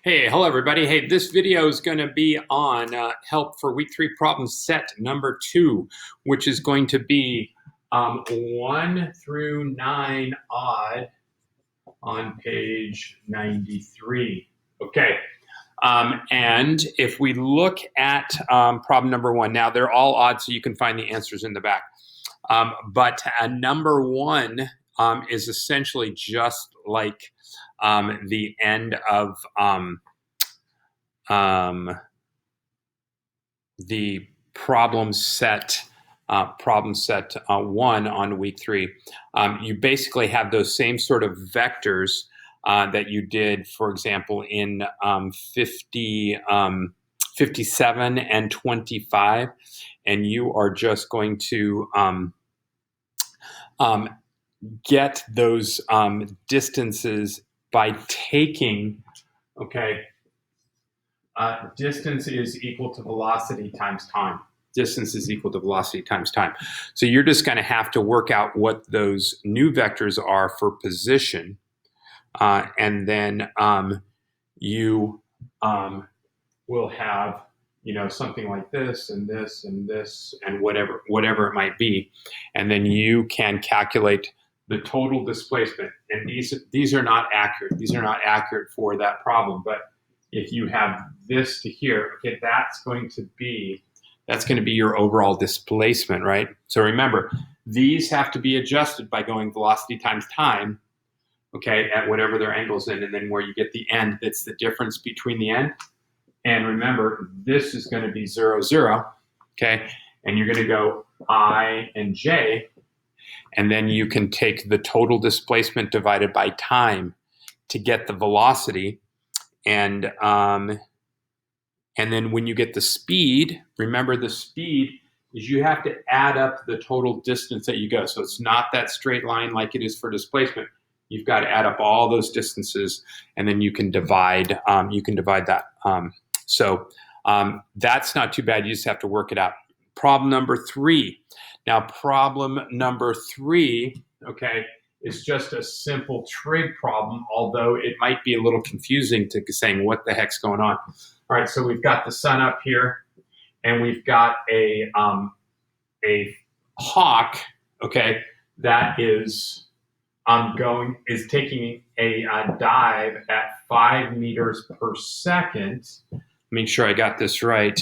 Hey, hello everybody. Hey, this video is going to be on help for week 3 problem set number 2, which is going to be 1 through 9 odd on page 93. Okay. And if we look at problem number 1, now they're all odd, so you can find the answers in the back. But number 1 is essentially just like the end of the problem set 1 on week 3. You basically have those same sort of vectors that you did, for example, in 57 and 25, and you are just going to get those distances by taking, distance is equal to velocity times time. Distance is equal to velocity times time. So you're just going to have to work out what those new vectors are for position, and then you will have, something like this and this and this and whatever it might be, and then you can calculate the total displacement. And these are not accurate. These are not accurate for that problem, but if you have this to here, okay, that's going to be your overall displacement, right? So remember, these have to be adjusted by going velocity times time, okay, at whatever their angle's in, and then where you get the end, that's the difference between the end. And remember, this is going to be 0, 0, okay? And you're going to go I and J, and then you can take the total displacement divided by time to get the velocity. And then when you get the speed, remember the speed is you have to add up the total distance that you go. So it's not that straight line like it is for displacement. You've got to add up all those distances, and then you can divide that. So that's not too bad. You just have to work it out. Problem number 3. Now, problem number 3, okay, is just a simple trig problem, although it might be a little confusing to saying what the heck's going on. All right, so we've got the sun up here, and we've got a hawk, okay, that is taking a dive at 5 meters per second. Make sure I got this right.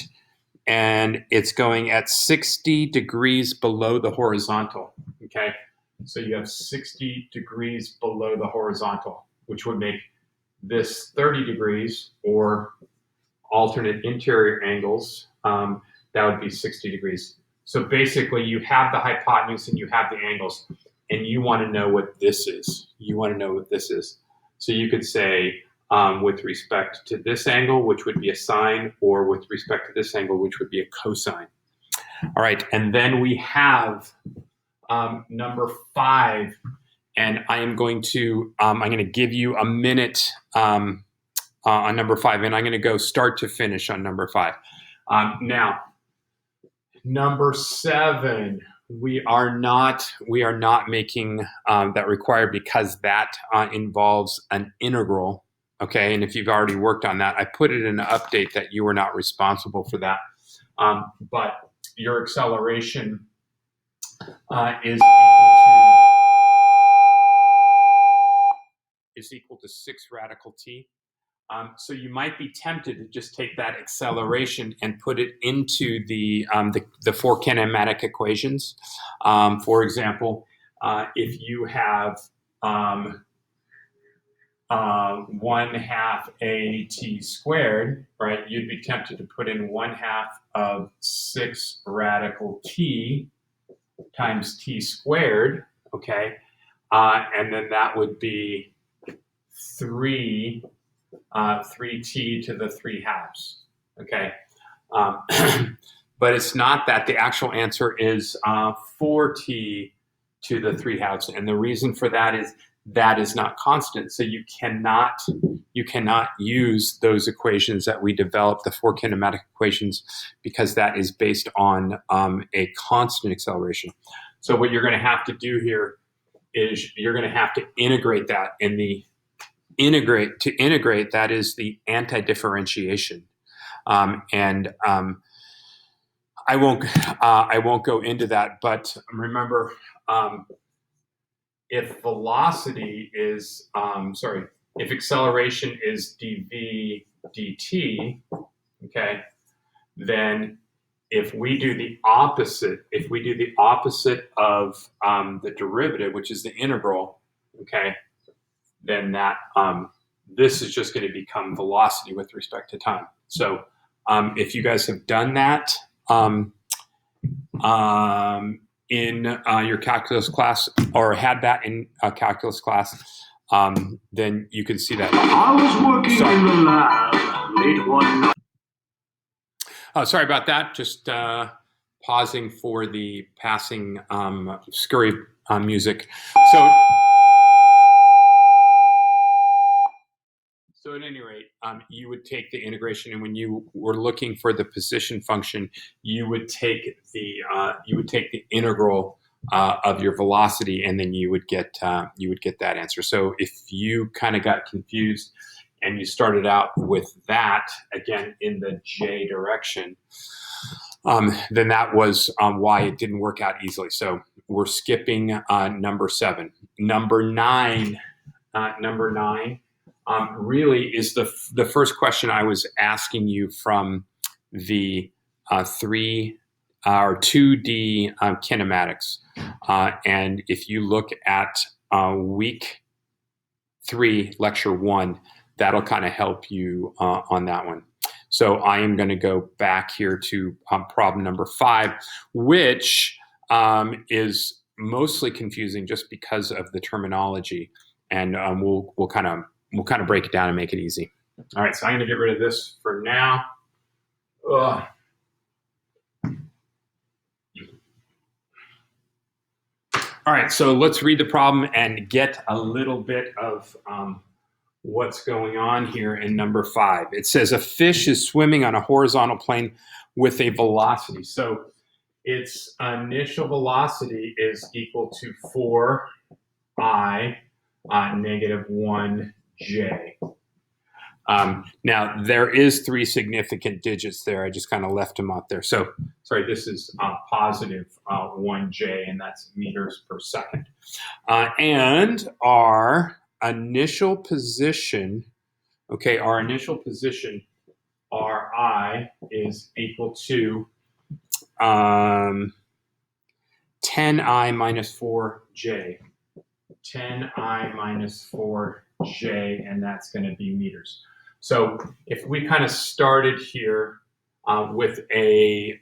And it's going at 60 degrees below the horizontal, okay? So you have 60 degrees below the horizontal, which would make this 30 degrees, or alternate interior angles, that would be 60 degrees. So basically you have the hypotenuse and you have the angles, and you want to know what this is. So you could say, with respect to this angle, which would be a sine, or with respect to this angle, which would be a cosine. All right, and then we have number 5, and I'm going to give you a minute on number 5, and I'm going to go start to finish on number 5. Now, number 7, we are not making that required, because that involves an integral. Okay, and if you've already worked on that, I put it in an update that you were not responsible for that. But your acceleration is equal to 6 radical t. So you might be tempted to just take that acceleration and put it into the 4 kinematic equations. For example, if you have 1/2 AT squared, right? You'd be tempted to put in 1/2 of 6 radical t times t squared, okay? And then that would be 3t to the 3/2, okay? But it's not that. The actual answer is 4t to the 3/2, and the reason for that is that is not constant. So you cannot use those equations that we developed, the 4 kinematic equations, because that is based on a constant acceleration. So what you're going to have to do here is you're going to have to integrate that in the integrate, that is the anti-differentiation. And I won't go into that, but remember, if velocity is, if acceleration is dv dt, okay, then if we do the opposite of the derivative, which is the integral, okay, then that this is just going to become velocity with respect to time. So if you guys have done that in your calculus class, or had that in a calculus class, then you can see that. I was working in the lab late one night. Sorry about that. Just pausing for the passing scurry music. So at any rate, you would take the integration, and when you were looking for the position function, you would take the integral of your velocity, and then you would get that answer. So if you kind of got confused and you started out with that again in the j direction, then that was why it didn't work out easily. So we're skipping number 7. Number 9 really is the first question I was asking you from the 2D kinematics. And if you look at week 3, lecture 1, that'll kind of help you on that one. So I am going to go back here to problem number 5, which is mostly confusing just because of the terminology, and we'll kind of break it down and make it easy. All right, so I'm going to get rid of this for now. Ugh. All right, so let's read the problem and get a little bit of what's going on here in number 5. It says a fish is swimming on a horizontal plane with a velocity. So its initial velocity is equal to 4I negative 1j. Now, there is 3 significant digits there. I just kind of left them out there. So, sorry, this is positive 1j, and that's meters per second. And our initial position, okay, Ri is equal to 10I minus 4j. 10I minus 4j, and that's going to be meters. So if we kind of started here with a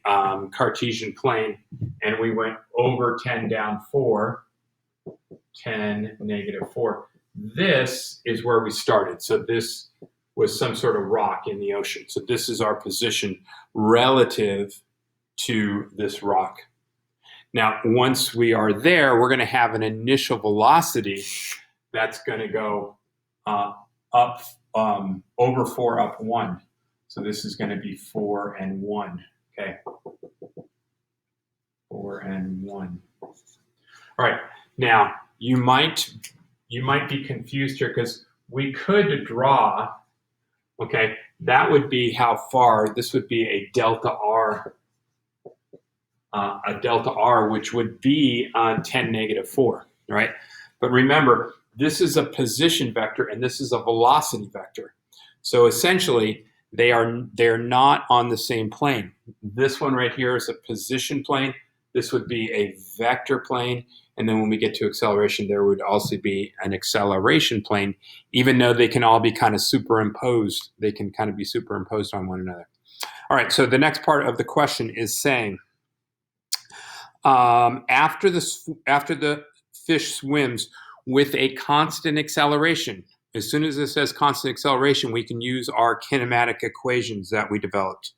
Cartesian plane, and we went over 10 down 4, 10 negative 4, this is where we started. So this was some sort of rock in the ocean. So this is our position relative to this rock. Now, once we are there, we're going to have an initial velocity that's going to go up over 4 up 1. So this is going to be 4 and 1. Okay, 4 and 1. All right. Now you might be confused here because we could draw. Okay, that would be how far. This would be a delta r. Which would be 10 negative 4, right? But remember, this is a position vector and this is a velocity vector. So essentially, they're not on the same plane. This one right here is a position plane. This would be a vector plane. And then when we get to acceleration, there would also be an acceleration plane, even though they can all be kind of superimposed. They can kind of be superimposed on one another. All right, so the next part of the question is saying, after the fish swims with a constant acceleration, as soon as it says constant acceleration, we can use our kinematic equations that we developed.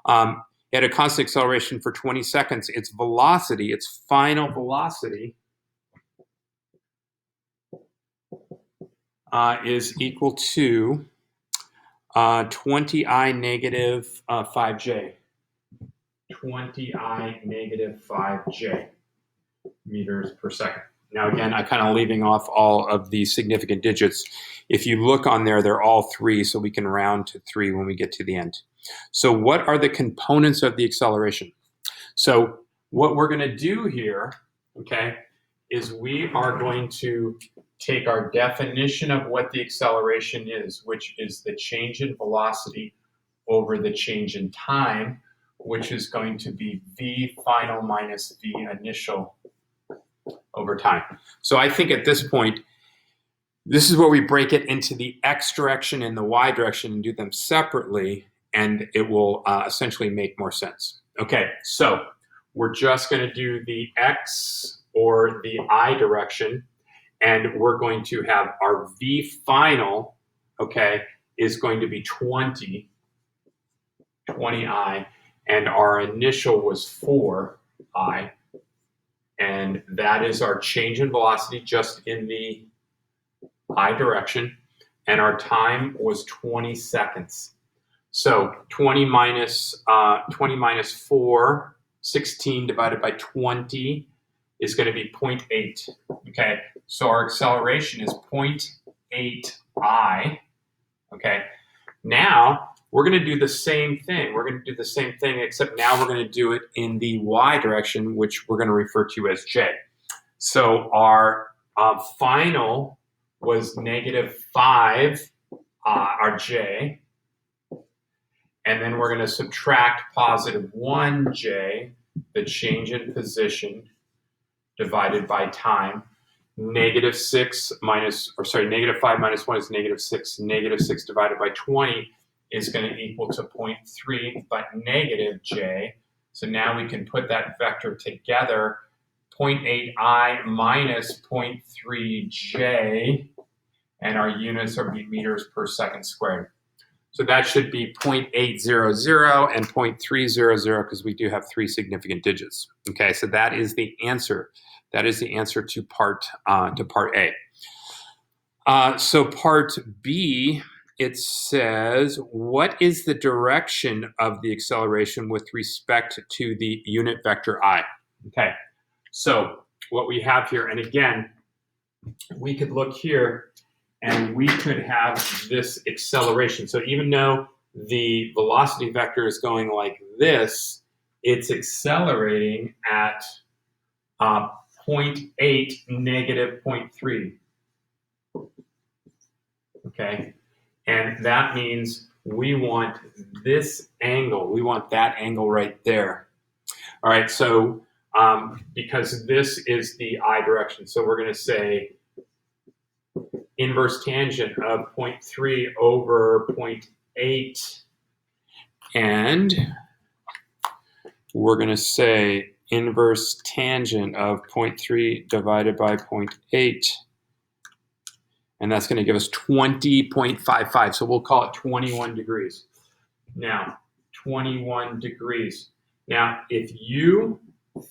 At a constant acceleration for 20 seconds, its velocity, its final velocity, is equal to 20I negative 5j. 20I negative 5j meters per second. Now, again, I'm kind of leaving off all of the significant digits. If you look on there, they're all 3, so we can round to 3 when we get to the end. So what are the components of the acceleration? So what we're going to do here, okay, is we are going to take our definition of what the acceleration is, which is the change in velocity over the change in time, which is going to be v final minus v initial over time. So I think at this point, this is where we break it into the x direction and the y direction and do them separately, and it will essentially make more sense. Okay, so we're just going to do the x or the I direction, and we're going to have our v final, okay, is going to be 20 I, and our initial was 4I, and that is our change in velocity just in the I direction, and our time was 20 seconds. So 20 minus 4, 16 divided by 20 is going to be 0.8. Okay, so our acceleration is 0.8 I. Okay, now we're going to do the same thing. We're going to do the same thing, except now we're going to do it in the y direction, which we're going to refer to as j. So our final was -5, our j, and then we're going to subtract +1j, the change in position, divided by time. -5 minus 1 is -6. -6 divided by 20 is going to equal to 0.3, but -j. So now we can put that vector together, 0.8I minus 0.3j, and our units are meters per second squared. So that should be 0.800 and 0.300 because we do have 3 significant digits. Okay, so that is the answer. That is the answer to part A. So part B, it says, what is the direction of the acceleration with respect to the unit vector I? Okay, so what we have here, and again, we could look here and we could have this acceleration. So even though the velocity vector is going like this, it's accelerating at 0.8, -0.3. Okay, and that means we want this angle. We want that angle right there. All right, so because this is the I direction, so we're going to say inverse tangent of 0.3 over 0.8, and we're going to say inverse tangent of 0.3 divided by 0.8, and that's going to give us 20.55. So we'll call it 21 degrees. Now, 21 degrees. Now, if you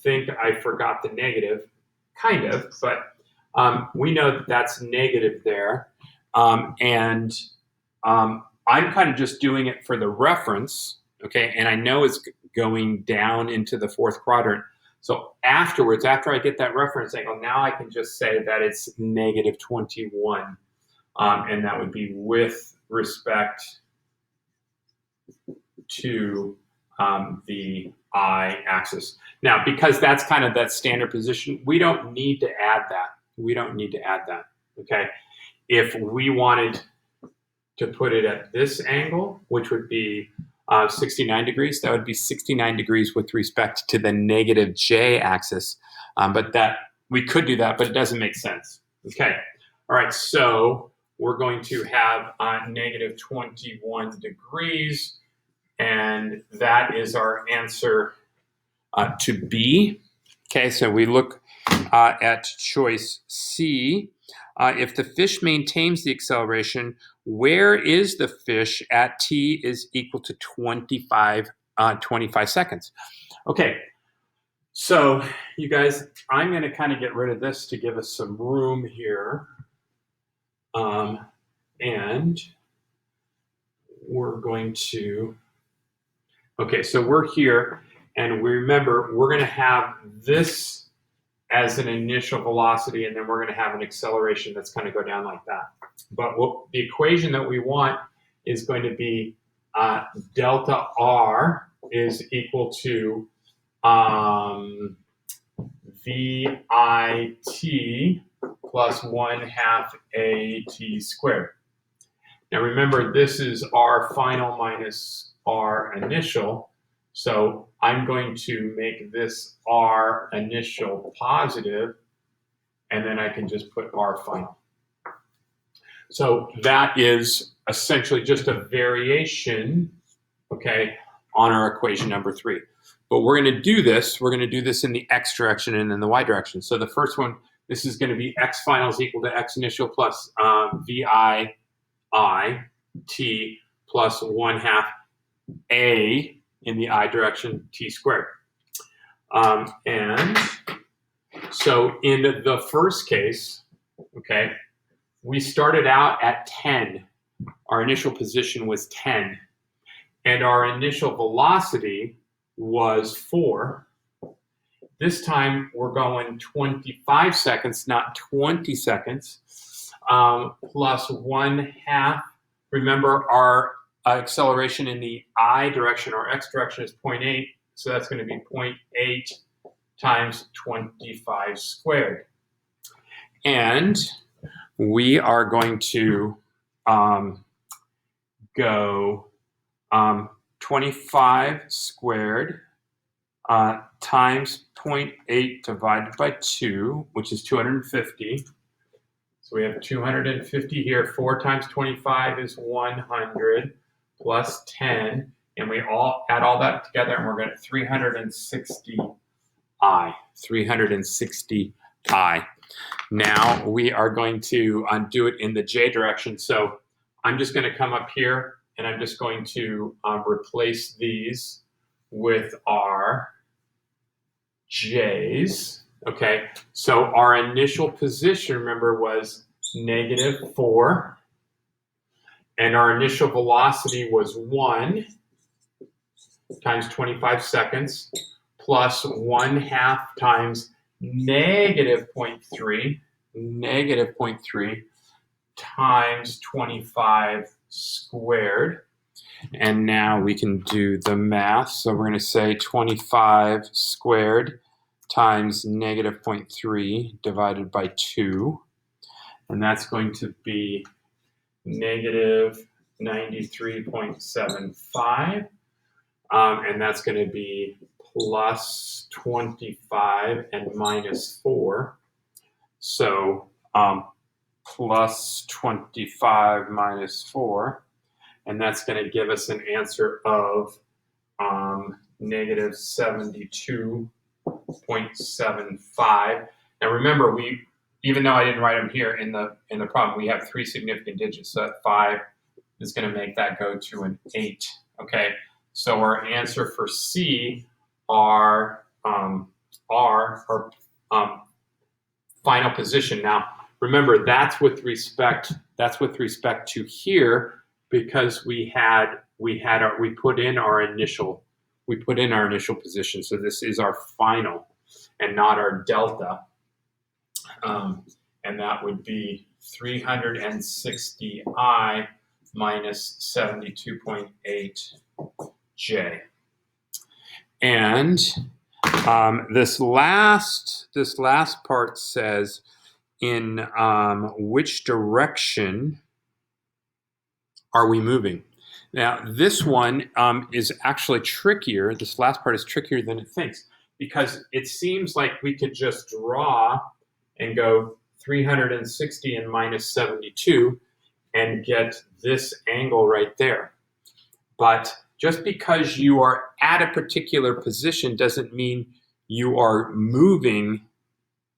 think I forgot the negative, kind of, but we know that that's negative there. And I'm kind of just doing it for the reference, okay? And I know it's going down into the 4th quadrant. So afterwards, after I get that reference angle, now I can just say that it's -21. And that would be with respect to the I axis. Now, because that's kind of that standard position, we don't need to add that. We don't need to add that, okay? If we wanted to put it at this angle, which would be 69 degrees, that would be 69 degrees with respect to the -j axis. But that we could do that, but it doesn't make sense. Okay, all right, so we're going to have -21 degrees, and that is our answer to B. Okay, so we look at choice C. If the fish maintains the acceleration, where is the fish at t is equal to 25 seconds? Okay, so you guys, I'm going to kind of get rid of this to give us some room here. And we're going to, okay, so we're here, and we remember we're going to have this as an initial velocity, and then we're going to have an acceleration that's going to go down like that. But the equation that we want is going to be delta R is equal to VIT plus 1/2 AT squared. Now remember, this is R final minus R initial. So I'm going to make this R initial positive, and then I can just put R final. So that is essentially just a variation, okay, on our equation number 3. But we're going to do this in the x direction and in the y direction. So the first one, this is going to be x final is equal to x initial plus VIT plus 1/2 A in the I direction t squared. And so in the first case, okay, we started out at 10. Our initial position was 10. And our initial velocity was 4. This time we're going 25 seconds, not 20 seconds, plus 1/2. Remember, our acceleration in the I direction or x direction is 0.8. So that's going to be 0.8 times 25 squared. And we are going to go 25 squared times 0.8 divided by 2, which is 250. So we have 250 here. 4 times 25 is 100 plus 10. And we all add all that together, and we're going to 360i. 360i. Now we are going to do it in the j direction. So I'm just going to come up here, and I'm just going to replace these with our j's. Okay, so our initial position, remember, was -4, and our initial velocity was 1 times 25 seconds plus 1/2 times -0.3, -0.3 times 25 squared. And now we can do the math. So we're going to say 25 squared times -0.3 divided by 2. And that's going to be -93.75. And that's going to be plus 25 and minus 4. So plus 25 minus 4. And that's going to give us an answer of -72.75. Now remember, even though I didn't write them here in the problem, we have 3 significant digits. So that 5 is going to make that go to an 8. Okay, so our answer for C, our final position. Now remember, that's with respect to here, because we put in our initial position. So this is our final and not our delta. And that would be 360i minus 72.8 j. And this last part says in which direction are we moving? Now this one is actually trickier. This last part is trickier than it thinks, because it seems like we could just draw and go 360 and minus 72 and get this angle right there. But just because you are at a particular position doesn't mean you are moving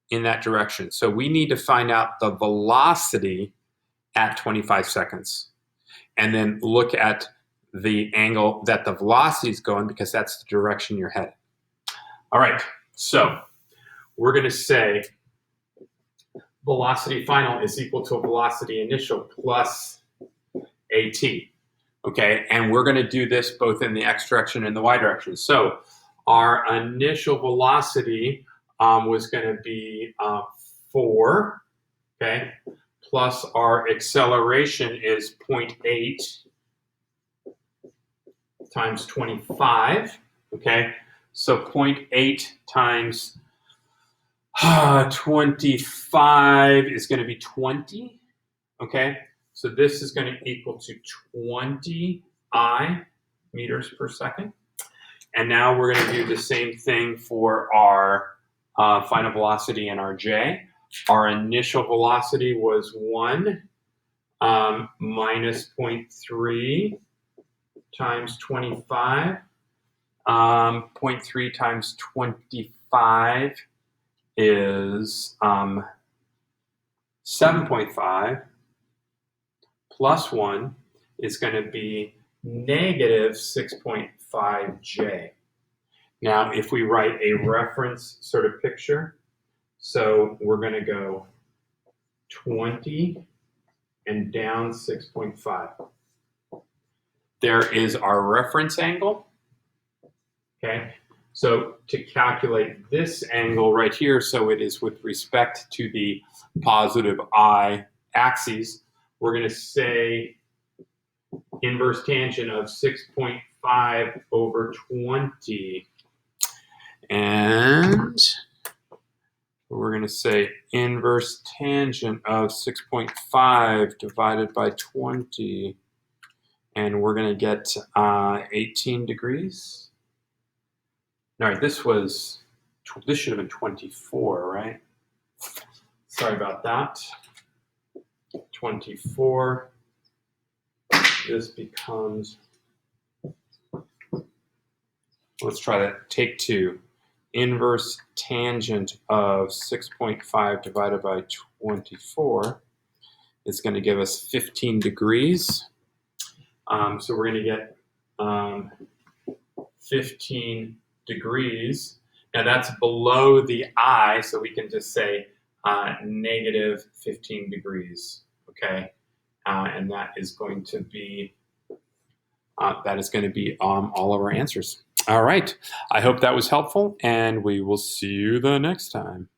in that direction. So we need to find out the velocity at 25 seconds and then look at the angle that the velocity is going, because that's the direction you're headed. All right, so we're going to say velocity final is equal to velocity initial plus AT. Okay, and we're going to do this both in the x direction and the y direction. So our initial velocity was going to be 4, okay, plus our acceleration is 0.8 times 25, okay? So 0.8 times 25 is going to be 20, okay? So this is going to equal to 20 meters per second. And now we're going to do the same thing for our final velocity and our j. Our initial velocity was 1 minus 0.3 times 25. 0.3 times 25 is 7.5 plus 1 is going to be negative 6.5j. Now, if we write a reference sort of picture, so we're going to go 20 and down 6.5. There is our reference angle, okay? So to calculate this angle right here, so it is with respect to the positive I axis, we're going to say inverse tangent of 6.5 over 20. And we're going to say inverse tangent of 6.5 divided by 20. And we're going to get 18 degrees. All right, this should have been 24, right? Sorry about that. 24. This becomes, let's try that. Take 2. Inverse tangent of 6.5 divided by 24 is going to give us 15 degrees. So we're going to get 15 degrees. Now that's below the I, so we can just say negative 15 degrees, okay? And that is going to be all of our answers. All right. I hope that was helpful, and we will see you the next time.